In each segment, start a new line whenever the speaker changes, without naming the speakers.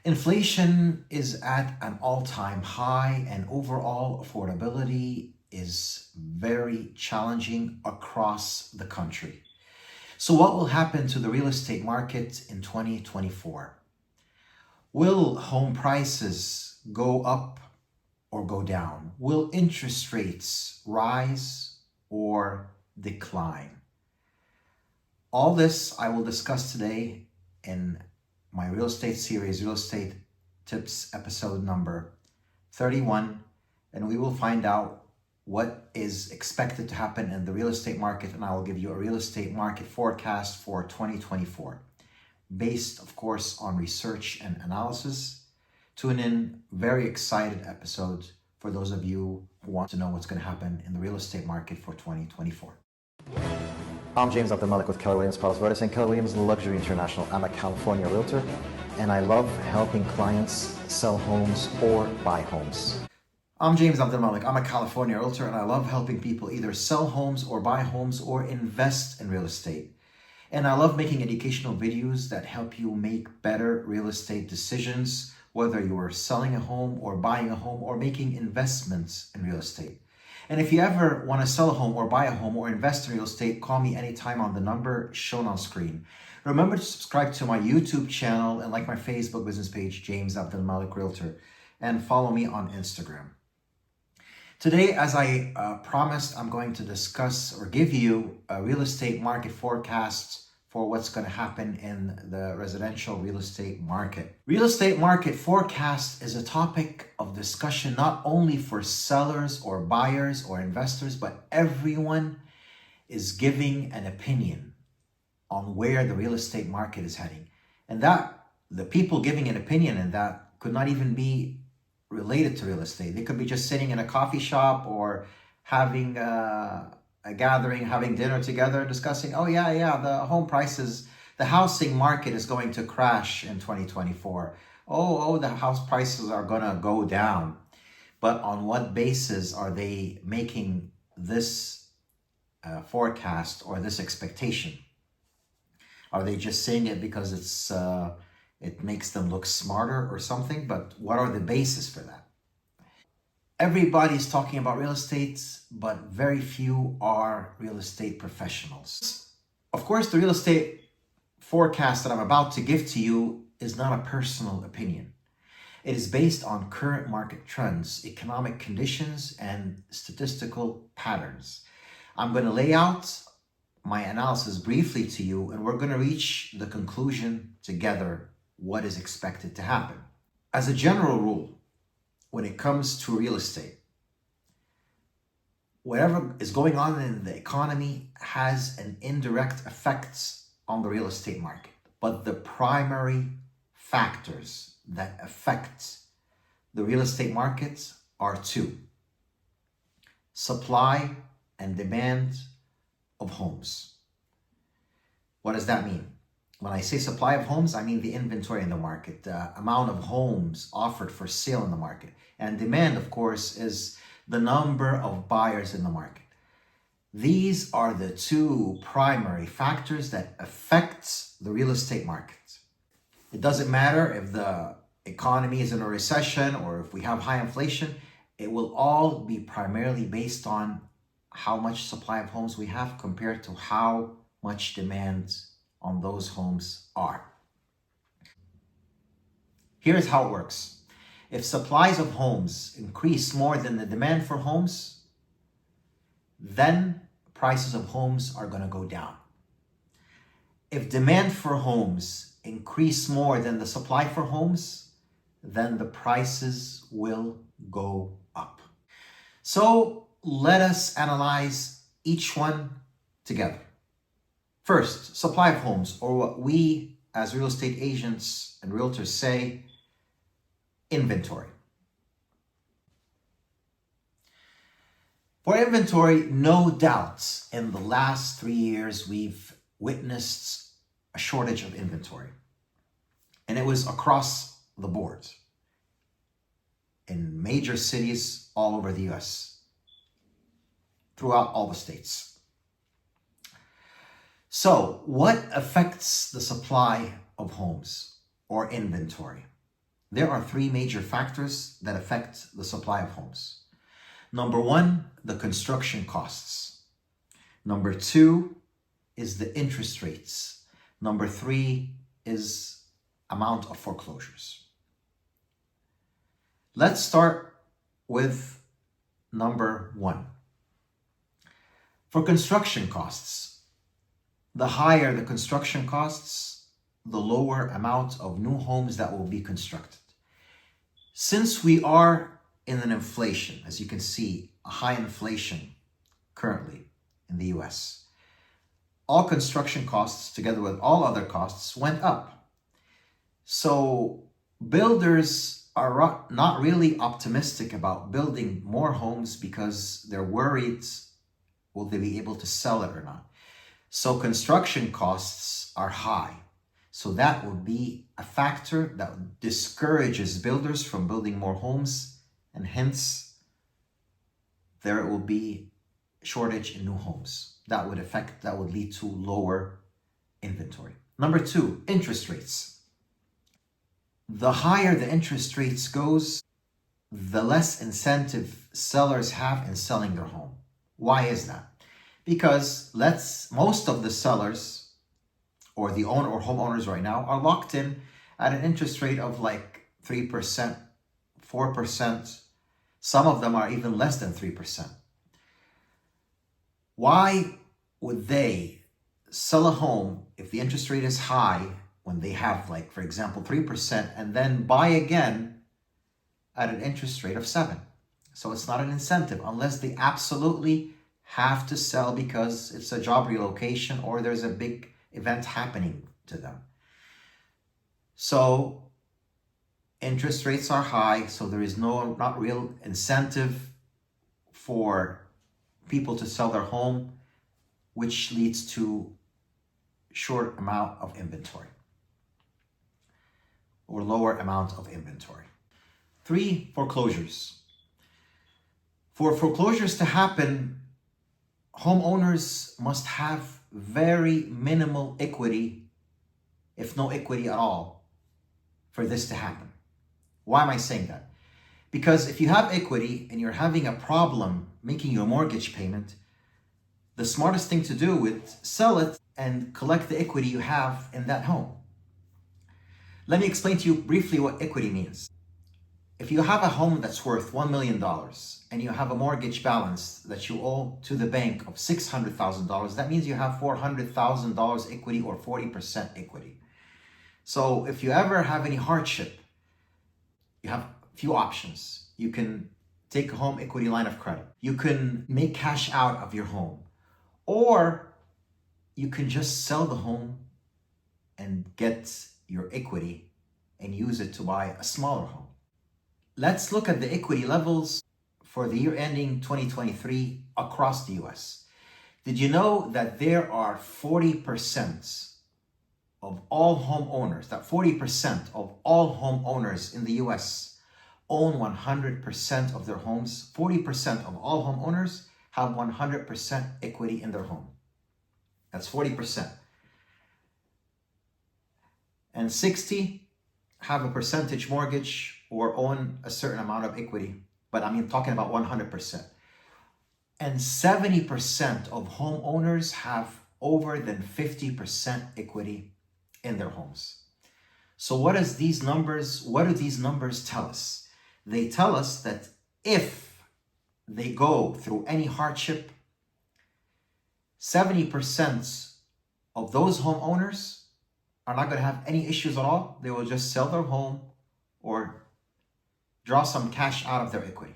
Inflation is at an all-time high and overall affordability is very challenging across the country. So what will happen to the real estate market in 2024? Will home prices go up or go down? Will interest rates rise or decline? All this I will discuss today in my real estate series, Real Estate Tips, episode number 31, and we will find out what is expected to happen in the real estate market, and I will give you a real estate market forecast for 2024, based, of course, on research and analysis. Tune in, very excited episode for those of you who want to know what's going to happen in the real estate market for 2024. I'm James Abdelmalik with Keller Williams Palace Verdes and Keller Williams Luxury International. I'm a California realtor and I love helping clients sell homes or buy homes. I'm James Abdelmalik. I'm a California realtor and I love helping people either sell homes or buy homes or invest in real estate. And I love making educational videos that help you make better real estate decisions, whether you are selling a home or buying a home or making investments in real estate. And if you ever want to sell a home or buy a home or invest in real estate, call me anytime on the number shown on screen. Remember to subscribe to my YouTube channel and like my Facebook business page, James Abdelmalik Realtor, and follow me on Instagram. Today, as I promised, I'm going to discuss or give you a real estate market forecast for what's going to happen in the residential real estate market. Real estate market forecast is a topic of discussion not only for sellers or buyers or investors, but everyone is giving an opinion on where the real estate market is heading. And that the people giving an opinion in that could not even be related to real estate. They could be just sitting in a coffee shop or having a gathering, having dinner together, discussing, oh yeah, the home prices, the housing market is going to crash in 2024. Oh, the house prices are gonna go down. But on what basis are they making this forecast or this expectation? Are they just saying it because it makes them look smarter or something? But what are the basis for that? Everybody's talking about real estate, but very few are real estate professionals. Of course, the real estate forecast that I'm about to give to you is not a personal opinion. It is based on current market trends, economic conditions, and statistical patterns. I'm going to lay out my analysis briefly to you, and we're going to reach the conclusion together what is expected to happen. As a general rule, when it comes to real estate, whatever is going on in the economy has an indirect effect on the real estate market. But the primary factors that affect the real estate market are two: supply and demand of homes. What does that mean? When I say supply of homes, I mean the inventory in the market, the amount of homes offered for sale in the market. And demand, of course, is the number of buyers in the market. These are the two primary factors that affect the real estate market. It doesn't matter if the economy is in a recession or if we have high inflation, it will all be primarily based on how much supply of homes we have compared to how much demand on those homes are. Here's how it works. If supplies of homes increase more than the demand for homes, then prices of homes are going to go down. If demand for homes increase more than the supply for homes, then the prices will go up. So let us analyze each one together. First, supply of homes, or what we as real estate agents and realtors say, inventory. For inventory, no doubt in the last 3 years, we've witnessed a shortage of inventory. And it was across the board in major cities all over the US, throughout all the states. So what affects the supply of homes or inventory? There are three major factors that affect the supply of homes. Number one, the construction costs. Number two is the interest rates. Number three is amount of foreclosures. Let's start with number one. For construction costs, the higher the construction costs, the lower amount of new homes that will be constructed. Since we are in an inflation, as you can see, a high inflation currently in the US, all construction costs, together with all other costs, went up. So builders are not really optimistic about building more homes because they're worried, will they be able to sell it or not? So construction costs are high. So that will be a factor that discourages builders from building more homes, and hence there will be shortage in new homes. That would lead to lower inventory. Number two, interest rates. The higher the interest rates goes, the less incentive sellers have in selling their home. Why is that? Because most of the sellers or the owner or homeowners right now are locked in at an interest rate of like 3%, 4%. Some of them are even less than 3%. Why would they sell a home if the interest rate is high when they have, like, for example, 3%, and then buy again at an interest rate of 7%? So it's not an incentive unless they absolutely have to sell because it's a job relocation or there's a big event happening to them. So interest rates are high, so there is not real incentive for people to sell their home, which leads to short amount of inventory or lower amount of inventory. 3, foreclosures. For foreclosures to happen, homeowners must have very minimal equity, if no equity at all, for this to happen. Why am I saying that? Because if you have equity and you're having a problem making your mortgage payment, the smartest thing to do is sell it and collect the equity you have in that home. Let me explain to you briefly what equity means. If you have a home that's worth $1 million and you have a mortgage balance that you owe to the bank of $600,000, that means you have $400,000 equity or 40% equity. So if you ever have any hardship, you have a few options. You can take a home equity line of credit. You can make cash out of your home. Or you can just sell the home and get your equity and use it to buy a smaller home. Let's look at the equity levels for the year ending 2023 across the US. Did you know that there are 40% of all homeowners, that 40% of all homeowners in the US own 100% of their homes? 40% of all homeowners have 100% equity in their home. That's 40%. And 60 have a percentage mortgage or own a certain amount of equity, but I'm talking about 100%. And 70% of homeowners have over than 50% equity in their homes. So what do these numbers tell us? They tell us that if they go through any hardship, 70% of those homeowners are not going to have any issues at all. They will just sell their home or draw some cash out of their equity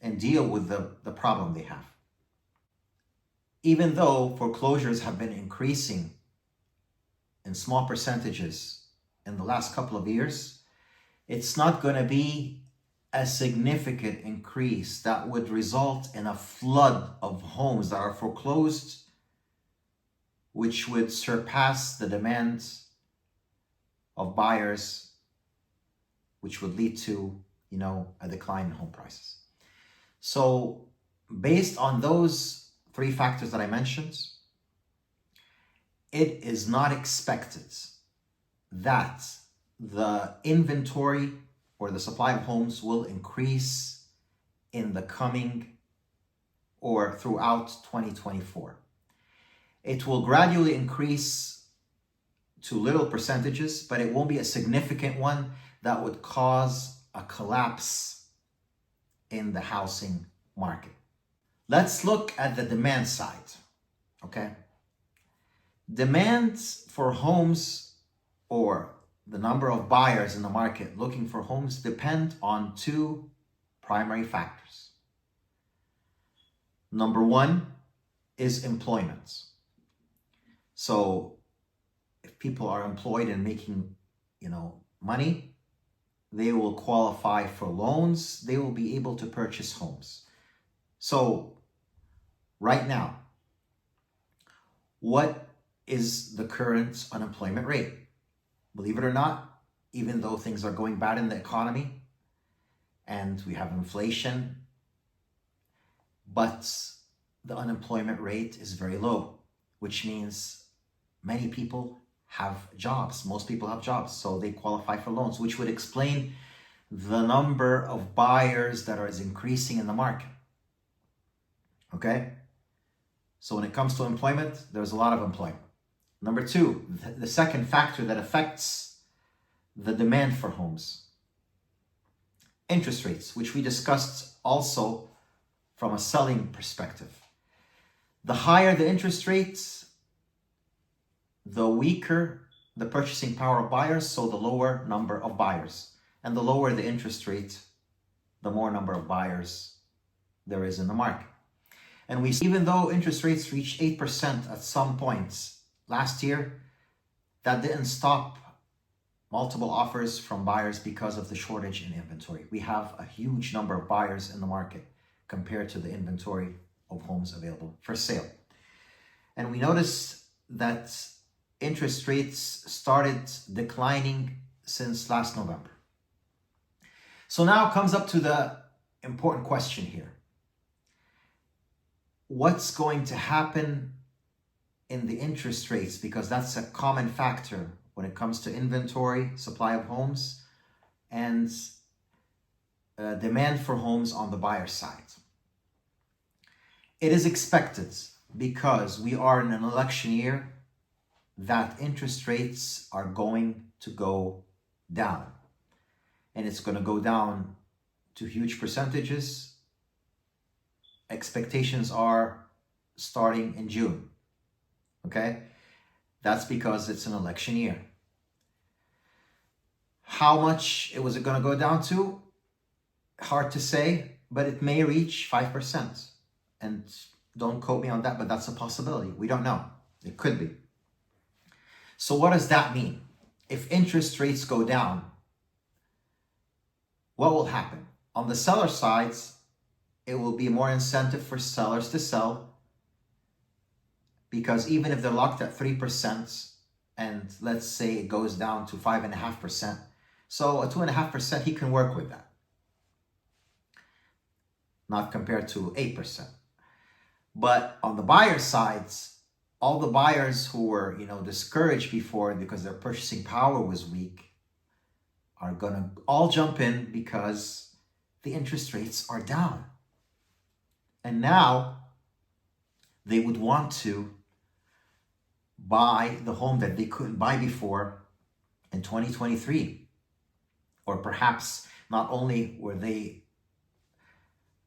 and deal with the problem they have. Even though foreclosures have been increasing in small percentages in the last couple of years, it's not going to be a significant increase that would result in a flood of homes that are foreclosed, which would surpass the demands of buyers, which would lead to, a decline in home prices. So based on those 3 factors that I mentioned, it is not expected that the inventory or the supply of homes will increase in the coming or throughout 2024. It will gradually increase to little percentages, but it won't be a significant one that would cause a collapse in the housing market. Let's look at the demand side, okay? Demand for homes, or the number of buyers in the market looking for homes, depend on two primary factors. Number one is employment. So if people are employed and making, money, they will qualify for loans. They will be able to purchase homes. So right now, what is the current unemployment rate? Believe it or not, even though things are going bad in the economy and we have inflation, but the unemployment rate is very low, which means many people have jobs. Most people have jobs, so they qualify for loans, which would explain the number of buyers that is increasing in the market. Okay? So when it comes to employment, there's a lot of employment. Number two, the second factor that affects the demand for homes, interest rates, which we discussed also from a selling perspective. The higher the interest rates, the weaker the purchasing power of buyers, so the lower number of buyers. And the lower the interest rate, the more number of buyers there is in the market. And we see, even though interest rates reached 8% at some points last year, that didn't stop multiple offers from buyers because of the shortage in inventory. We have a huge number of buyers in the market compared to the inventory of homes available for sale. And we noticed that interest rates started declining since last November. So now comes up to the important question here. What's going to happen in the interest rates? Because that's a common factor when it comes to inventory, supply of homes, and demand for homes on the buyer side. It is expected, because we are in an election year, that interest rates are going to go down. And it's going to go down to huge percentages. Expectations are starting in June. Okay? That's because it's an election year. How much it was going to go down to? Hard to say, but it may reach 5%. And don't quote me on that, but that's a possibility. We don't know. It could be. So what does that mean? If interest rates go down, what will happen? On the seller side, it will be more incentive for sellers to sell, because even if they're locked at 3%, and let's say it goes down to 5.5%, so a 2.5%, he can work with that. Not compared to 8%. But on the buyer sides, all the buyers who were, discouraged before because their purchasing power was weak are going to all jump in because the interest rates are down. And now they would want to buy the home that they couldn't buy before in 2023. Or perhaps not only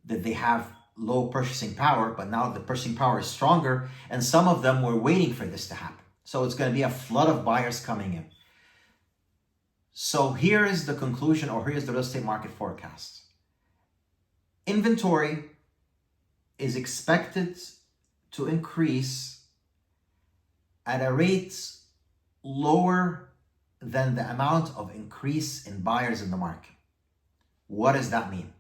did they have low purchasing power, but now the purchasing power is stronger, and some of them were waiting for this to happen. So it's going to be a flood of buyers coming in. So here is the conclusion, or here is the real estate market forecast. Inventory is expected to increase at a rate lower than the amount of increase in buyers in the market. What does that mean?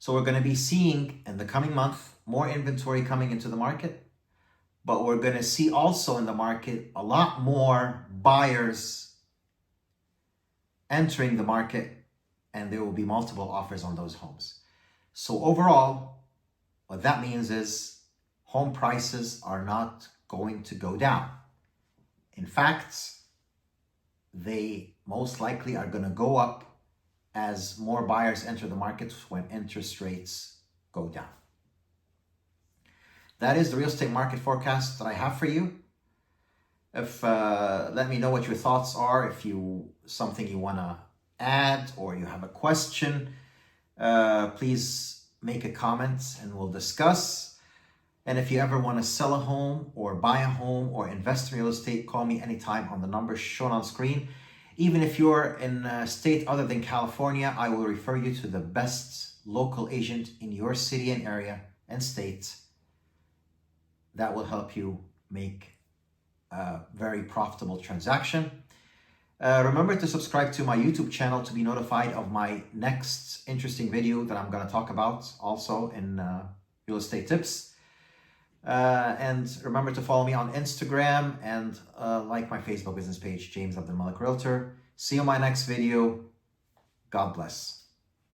So we're going to be seeing in the coming month more inventory coming into the market, but we're going to see also in the market a lot more buyers entering the market, and there will be multiple offers on those homes. So overall, what that means is home prices are not going to go down. In fact, they most likely are going to go up as more buyers enter the market when interest rates go down. That is the real estate market forecast that I have for you. Let me know what your thoughts are. If something you want to add or you have a question, please make a comment and we'll discuss. And if you ever want to sell a home or buy a home or invest in real estate, call me anytime on the numbers shown on screen. Even if you're in a state other than California, I will refer you to the best local agent in your city and area and state that will help you make a very profitable transaction. Remember to subscribe to my YouTube channel to be notified of my next interesting video that I'm going to talk about also in real estate tips. And remember to follow me on Instagram and like my Facebook business page, James Abdul Malik Realtor. See you in my next video. God bless.